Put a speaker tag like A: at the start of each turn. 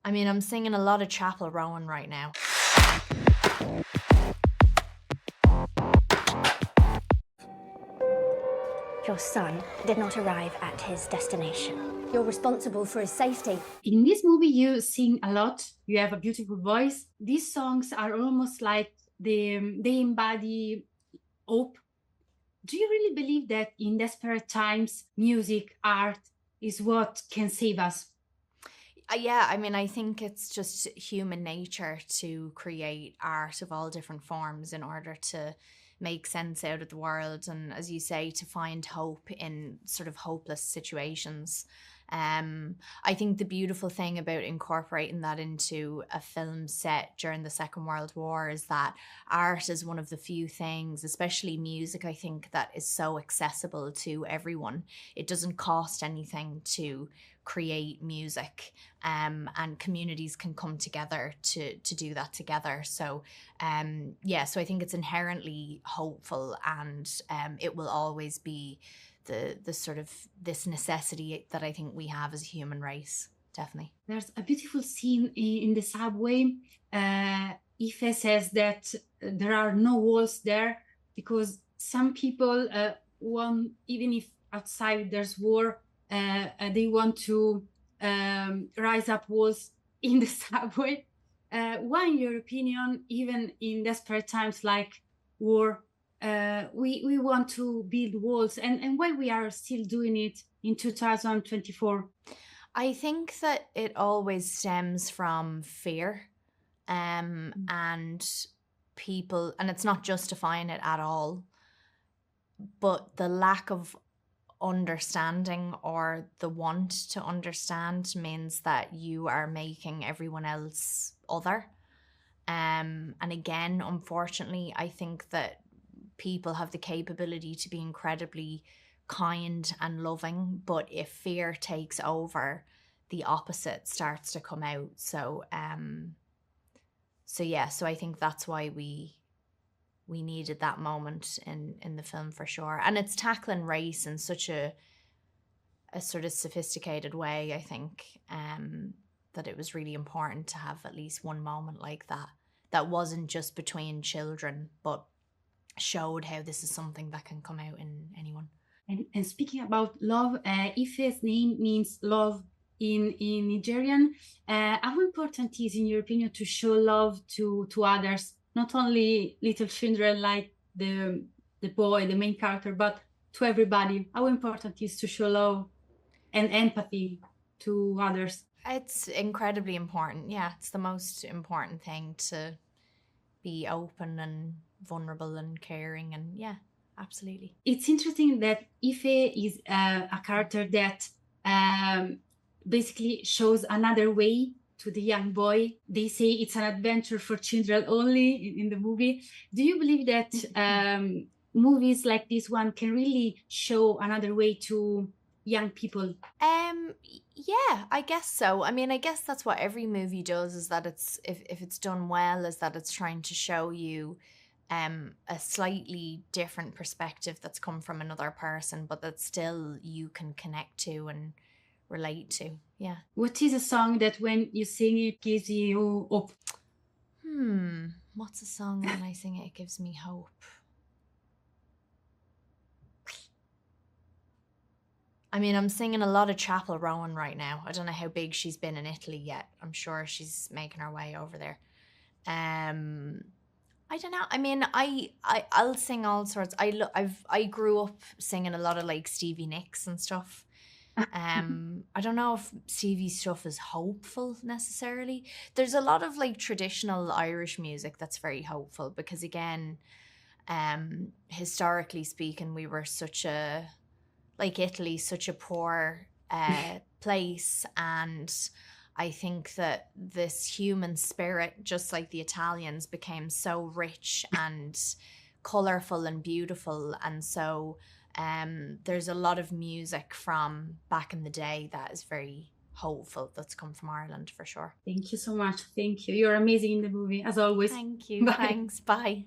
A: I mean, I'm singing a lot of Chapel Rowan right now.
B: Your son did not arrive at his destination. You're responsible for his safety.
C: In this movie, you sing a lot. You have a beautiful voice. These songs are almost like they embody hope. Do you really believe that in desperate times, music, art is what can save us?
A: Yeah, I mean, I think it's just human nature to create art of all different forms in order to make sense out of the world, and as you say, to find hope in sort of hopeless situations. I think the beautiful thing about incorporating that into a film set during the Second World War is that art is one of the few things, especially music, I think, that is so accessible to everyone. It doesn't cost anything to create music, and communities can come together to do that together. So so I think it's inherently hopeful, and it will always be the sort of this necessity that I think we have as a human race. Definitely.
C: There's a beautiful scene in the subway. Ife says that there are no walls there because some people want, even if outside there's war, they want to rise up walls in the subway. Why, in your opinion, even in desperate times like war, we want to build walls, and why we are still doing it in 2024?
A: I think that it always stems from fear, and people, and it's not justifying it at all, but the lack of understanding or the want to understand means that you are making everyone else other. And again, unfortunately, I think that people have the capability to be incredibly kind and loving, but if fear takes over, the opposite starts to come out. So I think that's why we needed that moment in the film, for sure. And it's tackling race in such a sort of sophisticated way, I think, that it was really important to have at least one moment like that wasn't just between children, but showed how this is something that can come out in anyone.
C: And speaking about love, Ife's name means love in Nigerian. How important is, in your opinion, to show love to others, not only little children like the boy, the main character, but to everybody? How important is to show love and empathy to others?
A: It's incredibly important. Yeah, it's the most important thing, to be open and vulnerable and caring, and yeah, absolutely.
C: It's interesting that Ife is a character that basically shows another way to the young boy. They say it's an adventure for children only in the movie. Do you believe that movies like this one can really show another way to young people?
A: Yeah, I guess so. I mean, I guess that's what every movie does, is that it's, if it's done well, is that it's trying to show you a slightly different perspective that's come from another person, but that still you can connect to and relate to. Yeah.
C: What is a song that when you sing it gives you hope?
A: What's a song when I sing it gives me hope? I mean, I'm singing a lot of Chapel Rowan right now. I don't know how big she's been in Italy yet. I'm sure she's making her way over there. I don't know. I mean, I'll sing all sorts. I grew up singing a lot of like Stevie Nicks and stuff. I don't know if Stevie's stuff is hopeful necessarily. There's a lot of like traditional Irish music that's very hopeful, because again, historically speaking, we were such a, like Italy, such a poor place, and I think that this human spirit, just like the Italians, became so rich and colourful and beautiful. And so there's a lot of music from back in the day that is very hopeful, that's come from Ireland, for sure.
C: Thank you so much. Thank you. You're amazing in the movie, as always.
A: Thank you.
C: Bye.
A: Thanks. Bye.